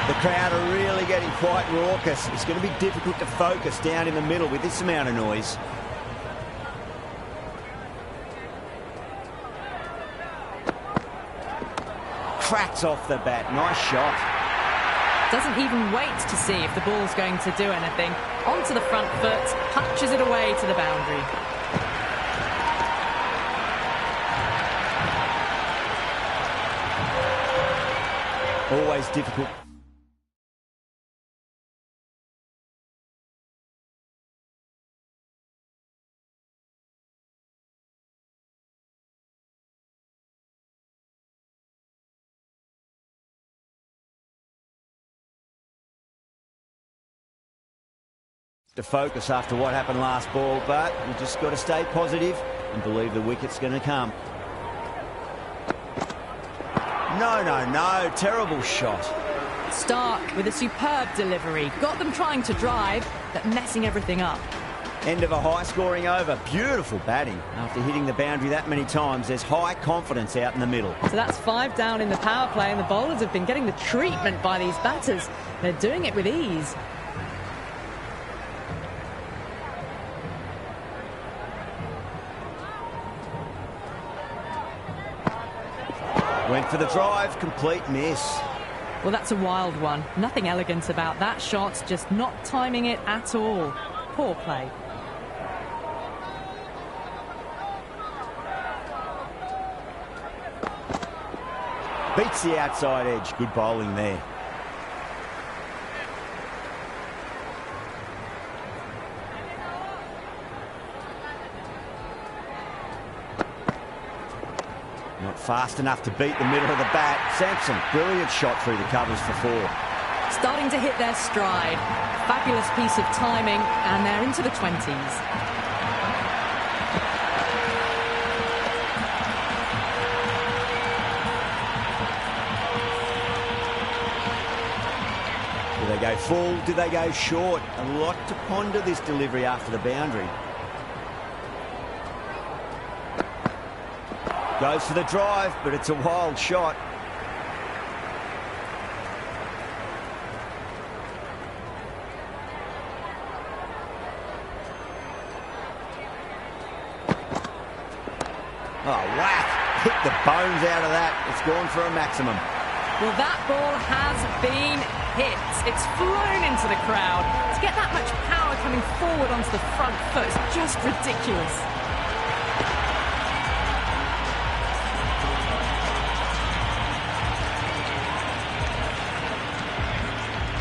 The crowd are really getting quite raucous. It's going to be difficult to focus down in the middle with this amount of noise. Cracks off the bat. Nice shot. Doesn't even wait to see if the ball's going to do anything. Onto the front foot, punches it away to the boundary. Always difficult. To focus after what happened last ball, but we just got to stay positive and believe the wicket's going to come. No, terrible shot. Stark with a superb delivery. Got them trying to drive, but messing everything up. End of a high-scoring over. Beautiful batting. After hitting the boundary that many times, there's high confidence out in the middle. So that's 5 down in the power play, and the bowlers have been getting the treatment by these batters. They're doing it with ease. Went for the drive, complete miss. Well, that's a wild one. Nothing elegant about that shot, just not timing it at all. Poor play. Beats the outside edge. Good bowling there. Not fast enough to beat the middle of the bat. Sampson, brilliant shot through the covers for 4. Starting to hit their stride. Fabulous piece of timing, and they're into the 20s. Do they go full? Do they go short? A lot to ponder this delivery after the boundary. Goes for the drive, but it's a wild shot. Oh, whack! Hit the bones out of that. It's gone for a maximum. Well, that ball has been hit. It's flown into the crowd. To get that much power coming forward onto the front foot is just ridiculous.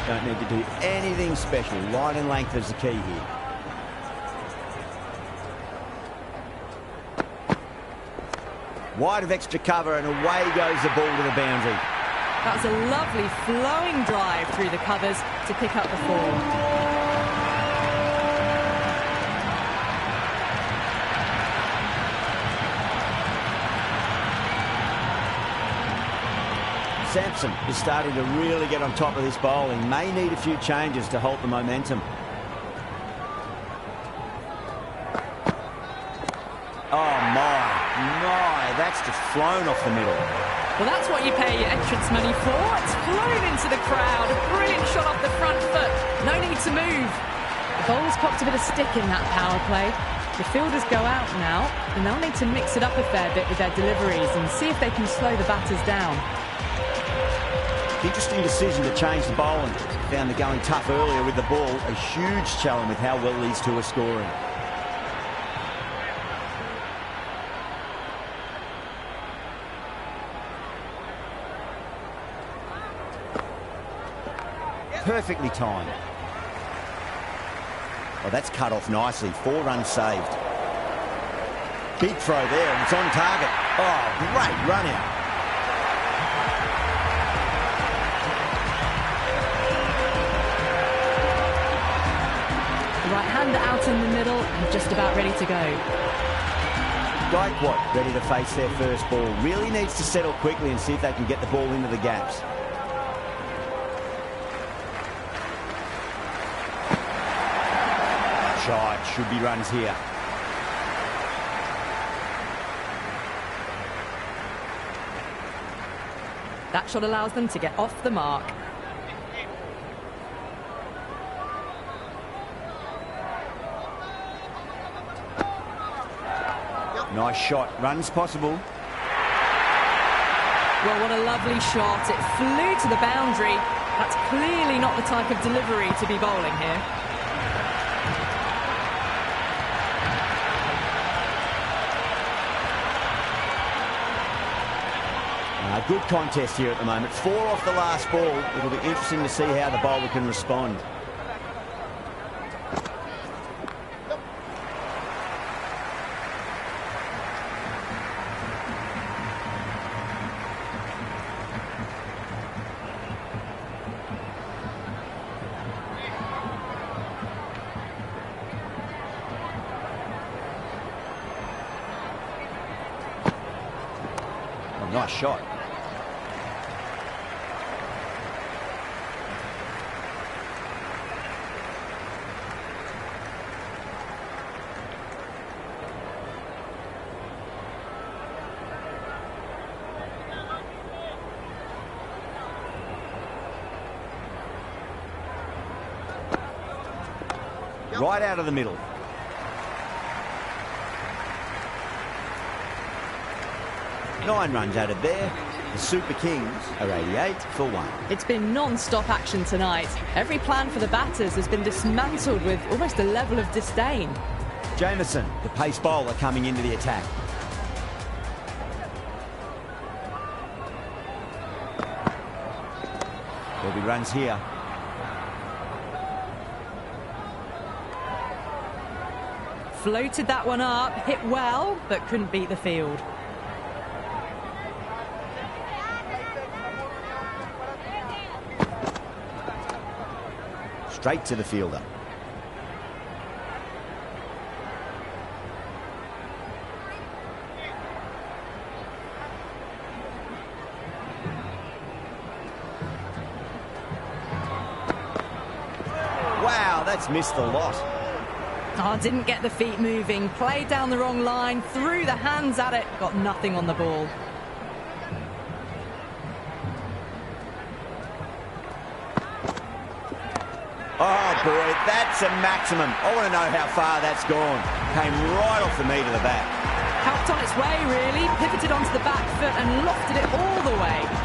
Don't need to do anything special. Line and length is the key here. Wide of extra cover, and away goes the ball to the boundary. That was a lovely flowing drive through the covers to pick up the 4. Sampson is starting to really get on top of this bowling. May need a few changes to halt the momentum. Oh my, that's just flown off the middle. Well, that's what you pay your entrance money for. It's flown into the crowd. A brilliant shot off the front foot. No need to move. The bowlers popped a bit of stick in that power play. The fielders go out now, and they'll need to mix it up a fair bit with their deliveries and see if they can slow the batters down. Interesting decision to change the bowling. Found the going tough earlier with the ball. A huge challenge with how well these two are scoring. Perfectly timed. Oh, that's cut off nicely. 4 runs saved. Big throw there, and it's on target. Oh, great run out. Right-hander out in the middle and just about ready to go. Gaikwad ready to face their first ball. Really needs to settle quickly and see if they can get the ball into the gaps. Shot, should be runs here. That shot allows them to get off the mark. Nice shot. Runs possible. Well, what a lovely shot. It flew to the boundary. That's clearly not the type of delivery to be bowling here. Good contest here at the moment. 4 off the last ball. It'll be interesting to see how the bowler can respond. Oh, nice shot. Right out of the middle. Nine runs added there. The Super Kings are 88 for 1. It's been non-stop action tonight. Every plan for the batters has been dismantled with almost a level of disdain. Jamieson, the pace bowler, coming into the attack. There'll be runs here. Floated that one up, hit well, but couldn't beat the field. Straight to the fielder. Wow, that's missed the lot. Oh, didn't get the feet moving, played down the wrong line, threw the hands at it, got nothing on the ball. Oh boy, that's a maximum. I want to know how far that's gone. Came right off the meat of the bat. Helped on its way, really, pivoted onto the back foot and lofted it all the way.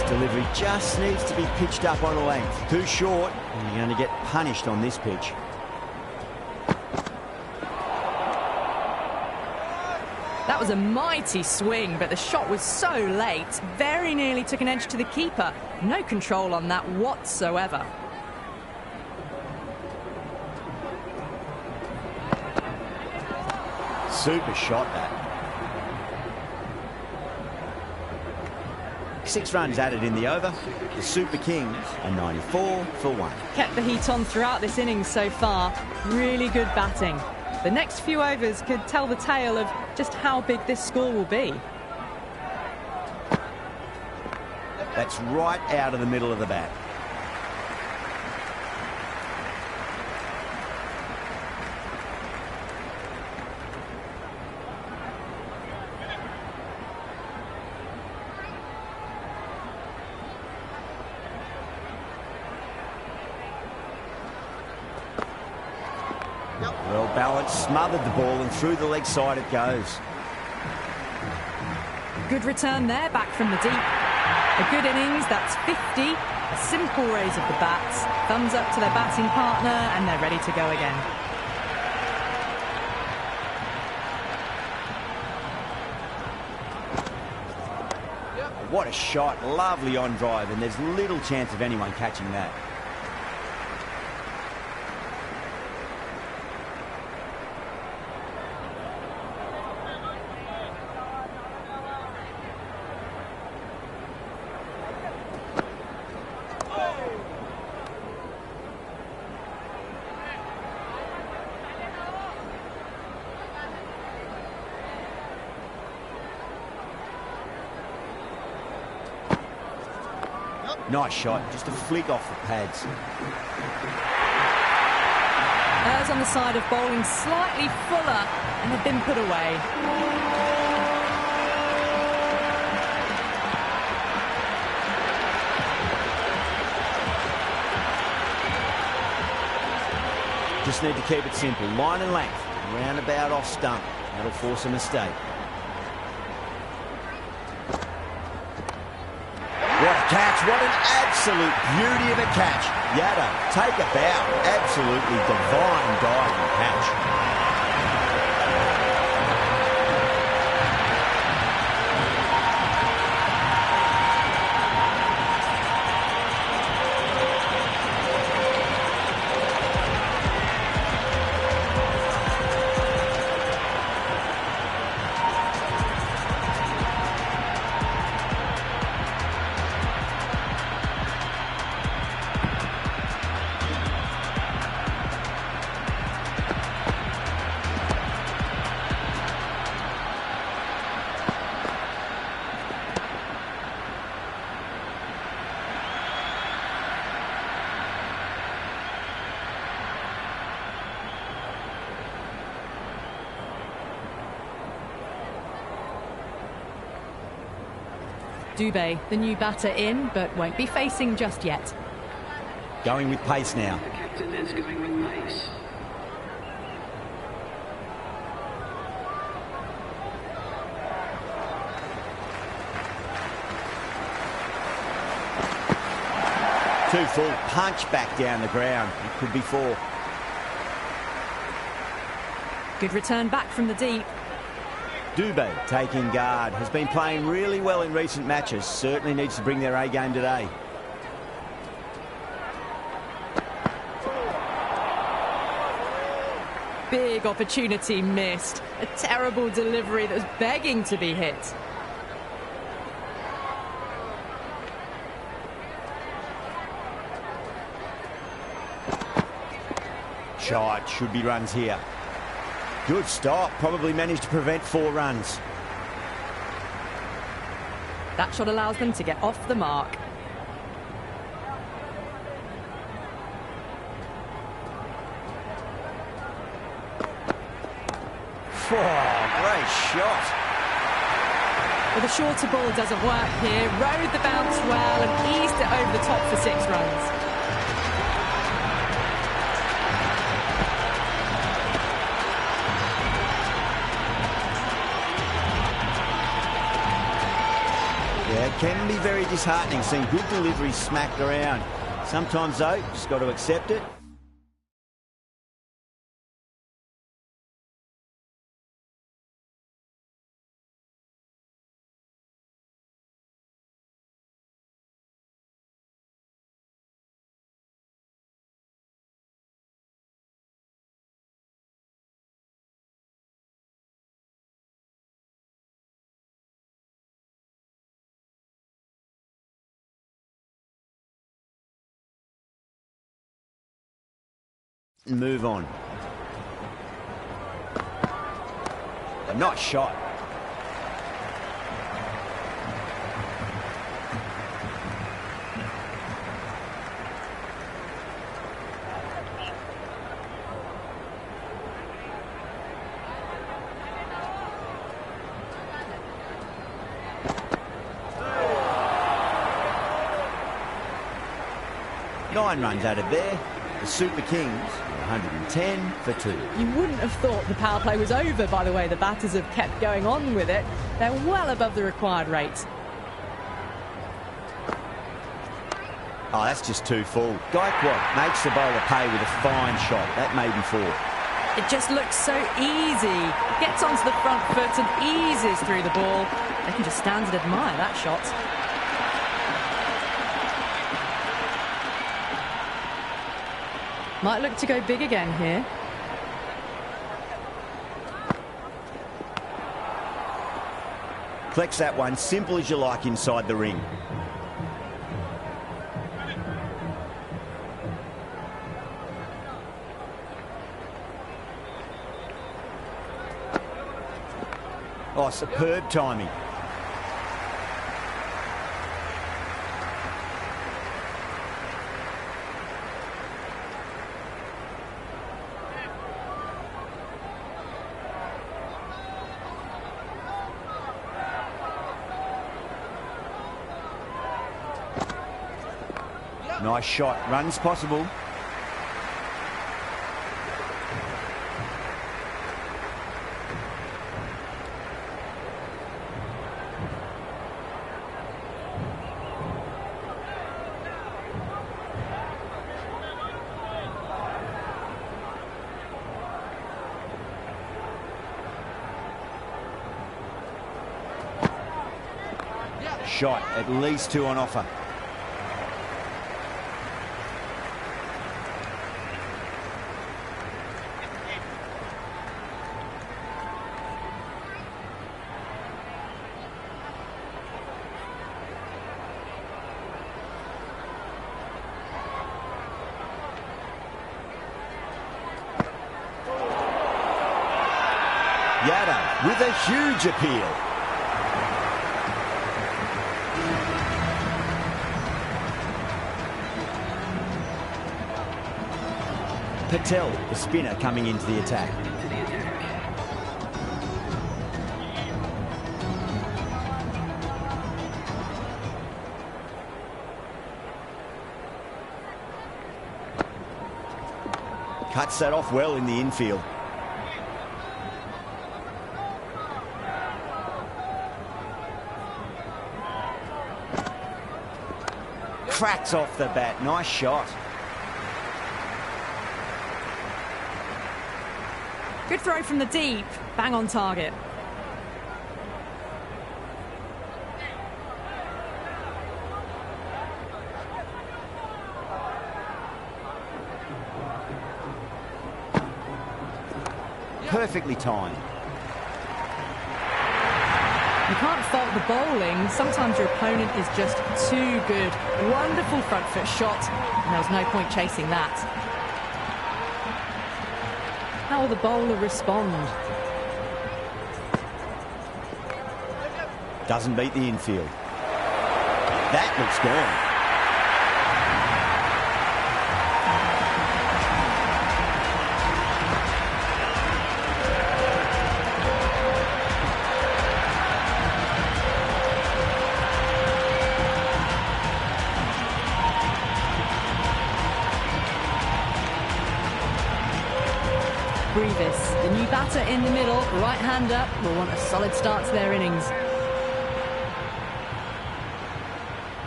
Delivery just needs to be pitched up on a length. Too short, and you're going to get punished on this pitch. That was a mighty swing, but the shot was so late. Very nearly took an edge to the keeper. No control on that whatsoever. Super shot, that. 6 runs added in the over. The Super Kings are 94 for 1. Kept the heat on throughout this innings so far. Really good batting. The next few overs could tell the tale of just how big this score will be. That's right out of the middle of the bat. Well balanced, smothered the ball, and through the leg side it goes. Good return there, back from the deep. A good innings, that's 50. A simple raise of the bats. Thumbs up to their batting partner, and they're ready to go again. What a shot, lovely on drive, and there's little chance of anyone catching that. Nice shot, just a flick off the pads. Errs on the side of bowling slightly fuller, and have been put away. Just need to keep it simple. Line and length. Roundabout off stump. That'll force a mistake. What a catch. What an absolute beauty of a catch. Yaddo, take a bow. Absolutely divine diving catch. Dubé, the new batter in, but won't be facing just yet. Going with pace now. The captain is going with pace. Two full, punch back down the ground. It could be four. Good return back from the deep. Dubé taking guard. Has been playing really well in recent matches. Certainly needs to bring their A game today. Big opportunity missed. A terrible delivery that was begging to be hit. Shot. Should be runs here. Good stop. Probably managed to prevent 4 runs. That shot allows them to get off the mark. Oh, great shot. But the shorter ball doesn't work here. Rode the bounce well and eased it over the top for 6 runs. Yeah, it can be very disheartening seeing good deliveries smacked around. Sometimes, though, just got to accept it. Move on. A nice shot. Nine runs out of there. The Super Kings, 110 for 2. You wouldn't have thought the power play was over by the way the batters have kept going on with it. They're well above the required rate. Oh, that's just too full. Gaikwad makes the bowler pay with a fine shot. That may be 4. It just looks so easy. Gets onto the front foot and eases through the ball. They can just stand and admire that shot. Might look to go big again here. Collects that one, simple as you like inside the ring. Oh, superb timing. Nice shot. Runs possible. shot. At least 2 on offer. Yada with a huge appeal. Patel, the spinner, coming into the attack. Cuts that off well in the infield. Cracks off the bat. Nice shot. Good throw from the deep. Bang on target. Perfectly timed. You can't fault the bowling. Sometimes your opponent is just too good. Wonderful front foot shot, and there was no point chasing that. How will the bowler respond? Doesn't beat the infield. That looks gone. The new batter in the middle, right-hander, will want a solid start to their innings.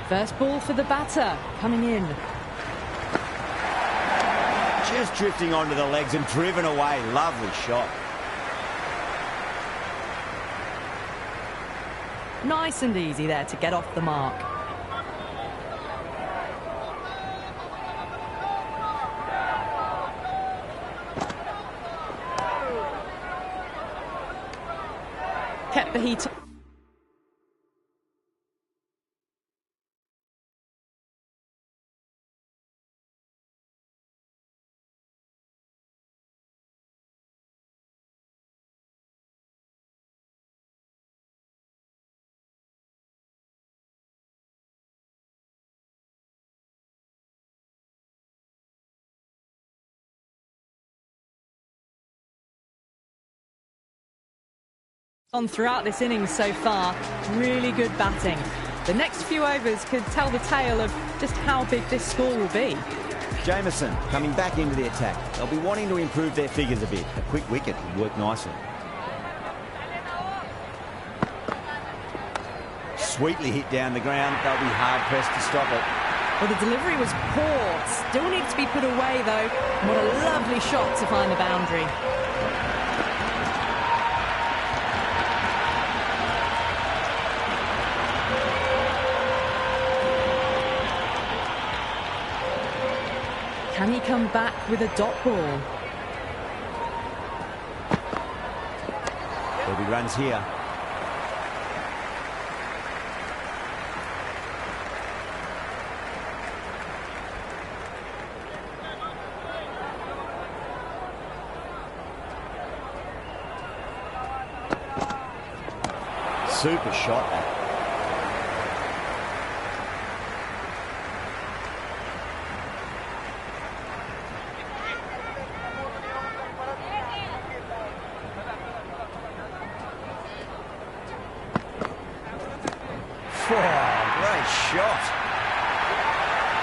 First ball for the batter, coming in. Just drifting onto the legs and driven away. Lovely shot. Nice and easy there to get off the mark. Kept the heat. On throughout this innings so far, really good batting. The next few overs could tell the tale of just how big this score will be. Jameson coming back into the attack. They'll be wanting to improve their figures a bit. A quick wicket would work nicely. Sweetly hit down the ground. They'll be hard-pressed to stop it. Well, the delivery was poor. Still needs to be put away, though. What a lovely shot to find the boundary. Can he come back with a dot ball? There'll be runs here. Super shot that. Great shot.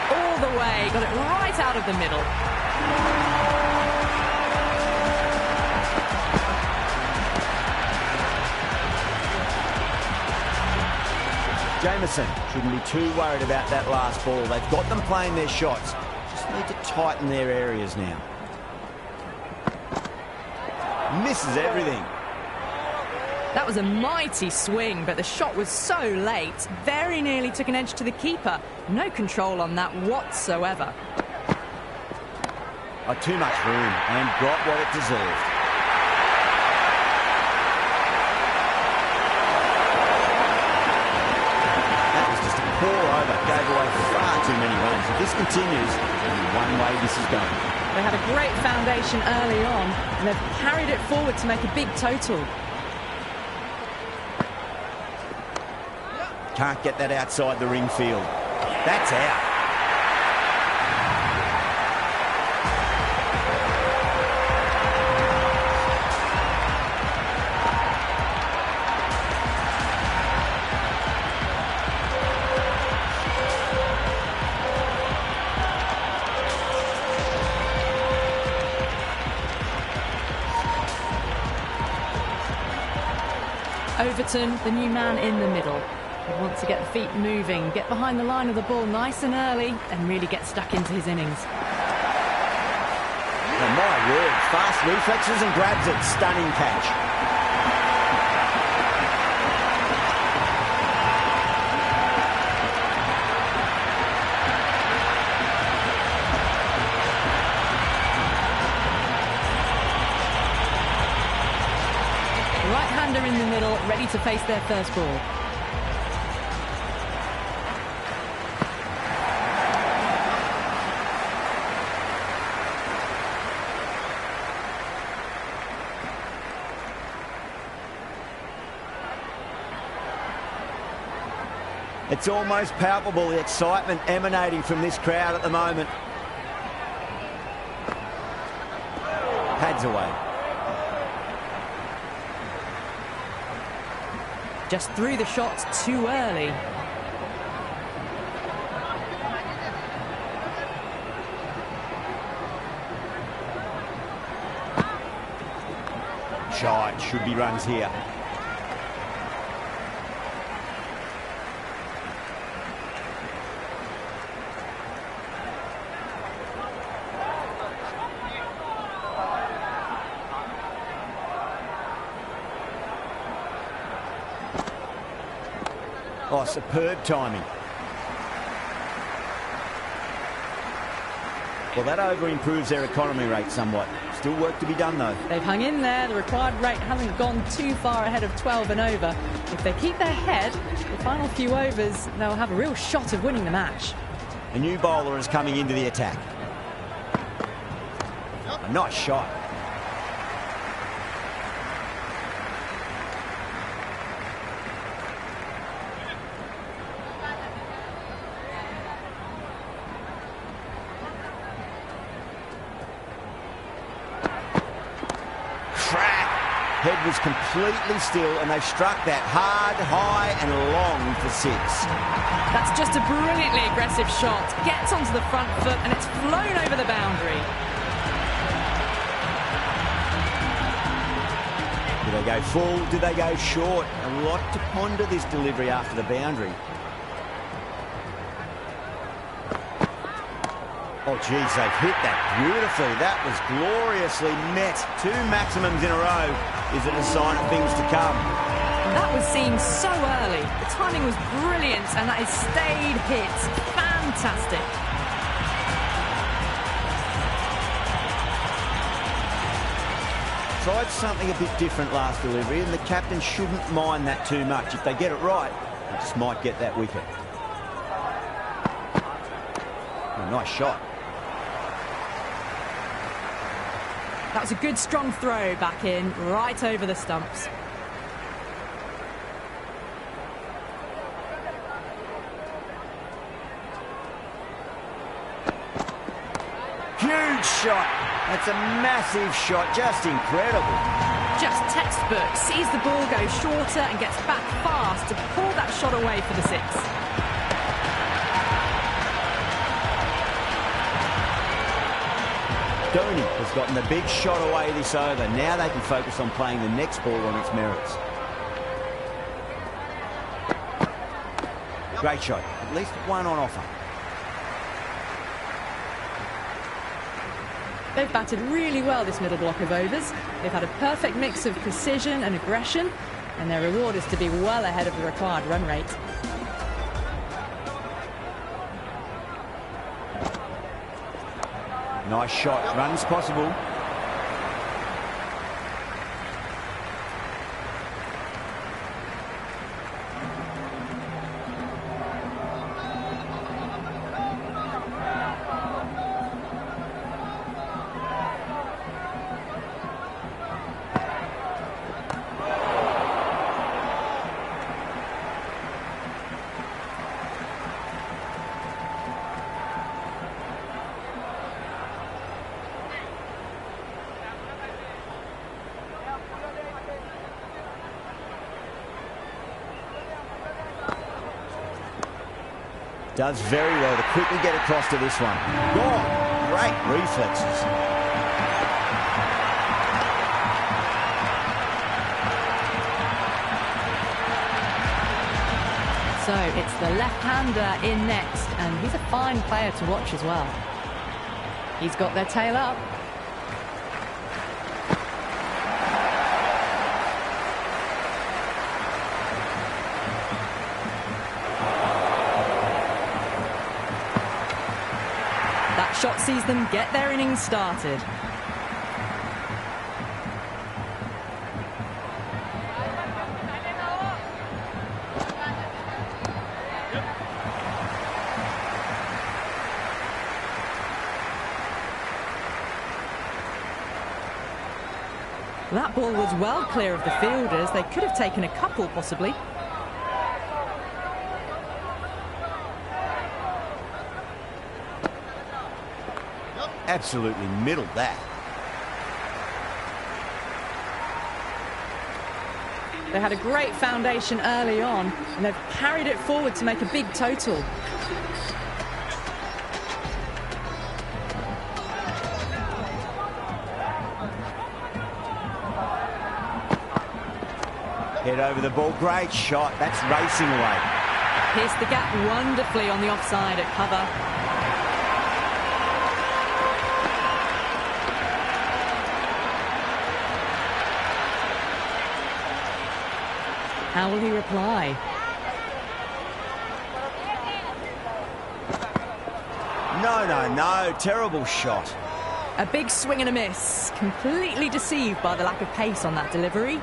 All the way, got it right out of the middle. Jameson shouldn't be too worried about that last ball. They've got them playing their shots. Just need to tighten their areas now. Misses everything. That was a mighty swing, but the shot was so late. Very nearly took an edge to the keeper. No control on that whatsoever. Oh, too much room and got what it deserved. That was just a poor over. Gave away far too many runs. If this continues, there's only one way this is going. They had a great foundation early on, and they've carried it forward to make a big total. Can't get that outside the ring field. That's out. Overton, the new man in the middle. He wants to get the feet moving, get behind the line of the ball nice and early, and really get stuck into his innings. Oh, my word. Fast reflexes and grabs it. Stunning catch. Right-hander in the middle, ready to face their first ball. It's almost palpable, the excitement emanating from this crowd at the moment. Pads away. Just threw the shots too early. Shot, should be runs here. Oh, superb timing. Well, that over improves their economy rate somewhat. Still work to be done, though. They've hung in there. The required rate hasn't gone too far ahead of 12 and over. If they keep their head, the final few overs, they'll have a real shot of winning the match. A new bowler is coming into the attack. A nice shot. Head was completely still, and they struck that hard, high and long for six. That's just a brilliantly aggressive shot. Gets onto the front foot, and it's flown over the boundary. Do they go full? Do they go short? A lot to ponder this delivery after the boundary. Oh, geez, they've hit that beautifully. That was gloriously met. 2 maximums in a row. Is it a sign of things to come? That was seen so early. The timing was brilliant, and that is stayed hit. Fantastic. Tried something a bit different last delivery, and the captain shouldn't mind that too much. If they get it right, they just might get that wicket. Oh, nice shot. That was a good, strong throw back in, right over the stumps. Huge shot. That's a massive shot, just incredible. Just textbook. Sees the ball go shorter and gets back fast to pull that shot away for the six. Dhoni has gotten the big shot away this over. Now they can focus on playing the next ball on its merits. Great shot. At least one on offer. They've batted really well this middle block of overs. They've had a perfect mix of precision and aggression. And their reward is to be well ahead of the required run rate. Nice shot. Runs possible. Does very well to quickly get across to this one. Oh, great reflexes. So it's the left-hander in next, and he's a fine player to watch as well. He's got their tail up. That shot sees them get their innings started. That ball was well clear of the fielders. They could have taken a couple, possibly. Absolutely middled that. They had a great foundation early on, and they've carried it forward to make a big total. Head over the ball. Great shot. That's racing away. Pierced the gap wonderfully on the offside at cover. How will he reply? No. Terrible shot. A big swing and a miss. Completely deceived by the lack of pace on that delivery.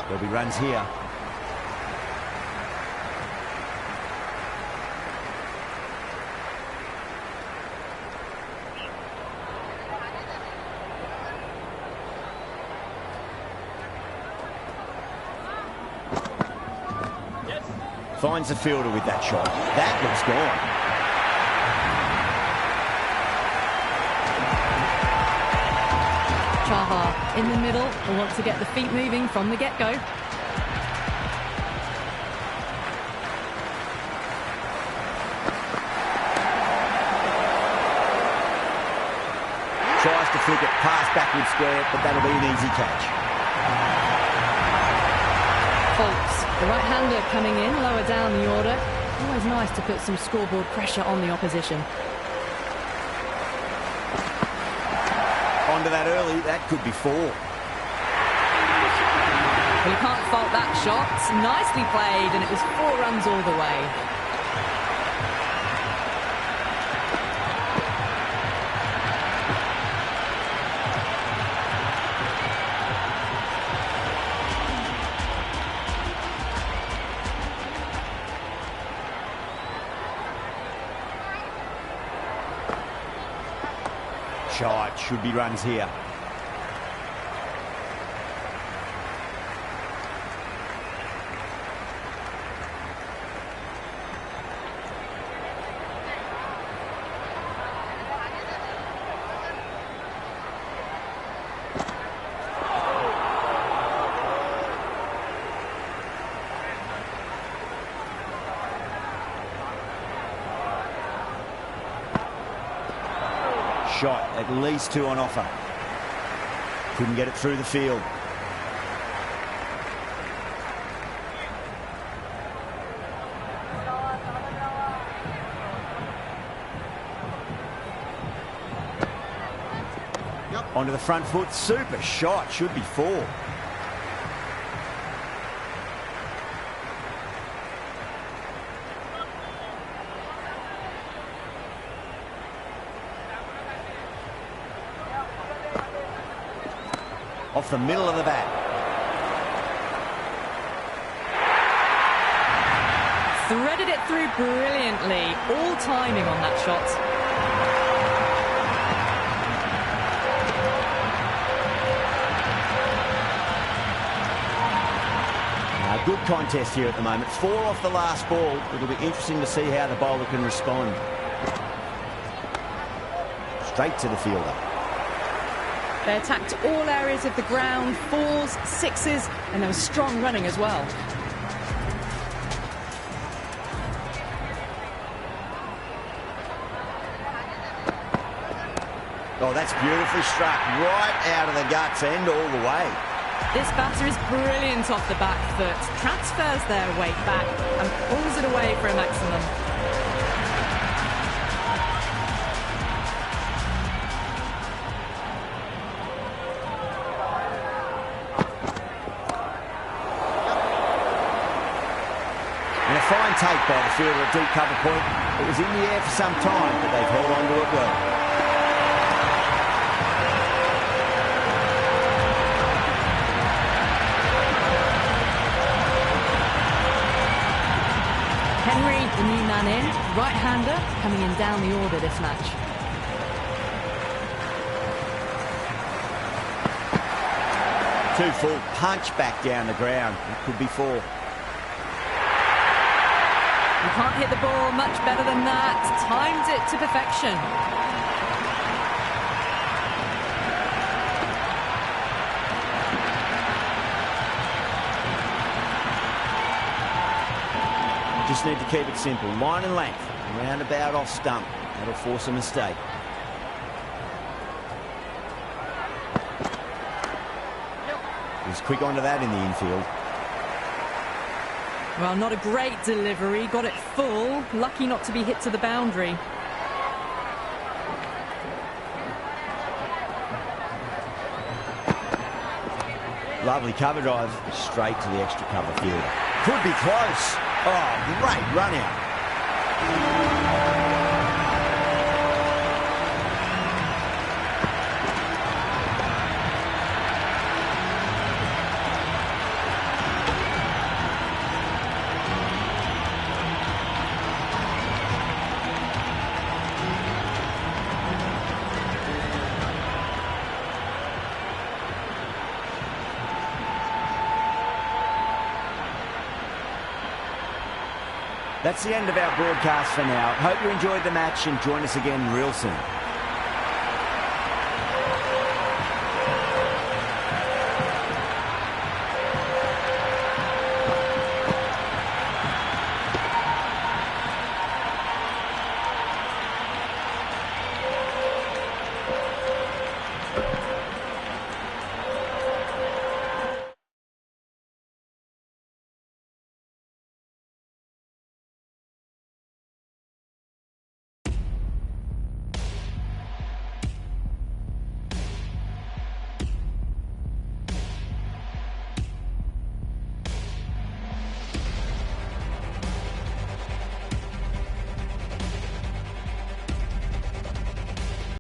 There'll be runs here. Finds the fielder with that shot. That looks gone. Chahar in the middle. Will want to get the feet moving from the get-go. Tries to flick it past backward square, but that'll be an easy catch. Faulks, the right-hander coming in, lower down the order. Always nice to put some scoreboard pressure on the opposition. Onto that early, that could be 4. Well, you can't fault that shot. Nicely played, and it was 4 runs all the way. Shot, should be runs here. Shot, at least 2 on offer. Couldn't get it through the field. Onto the front foot, super shot, should be 4. Off the middle of the bat. Threaded it through brilliantly. All timing on that shot. Good contest here at the moment. 4 off the last ball. It'll be interesting to see how the bowler can respond. Straight to the fielder. They attacked all areas of the ground, 4s, 6s, and there was strong running as well. Oh, that's beautifully struck. Right out of the guts end all the way. This batter is brilliant off the back foot, transfers their weight back and pulls it away for a maximum. And a fine take by the fielder at deep cover point. It was in the air for some time, but they've held on to it well. The new man in, right-hander, coming in down the order this match. Too full, punch back down the ground. It could be 4. You can't hit the ball much better than that. Timed it to perfection. Just need to keep it simple. Line and length. Roundabout off stump. That'll force a mistake. He's quick onto that in the infield. Well, not a great delivery. Got it full. Lucky not to be hit to the boundary. Lovely cover drive. Straight to the extra cover fielder. Could be close. Oh, great run out. That's the end of our broadcast for now. Hope you enjoyed the match and join us again real soon.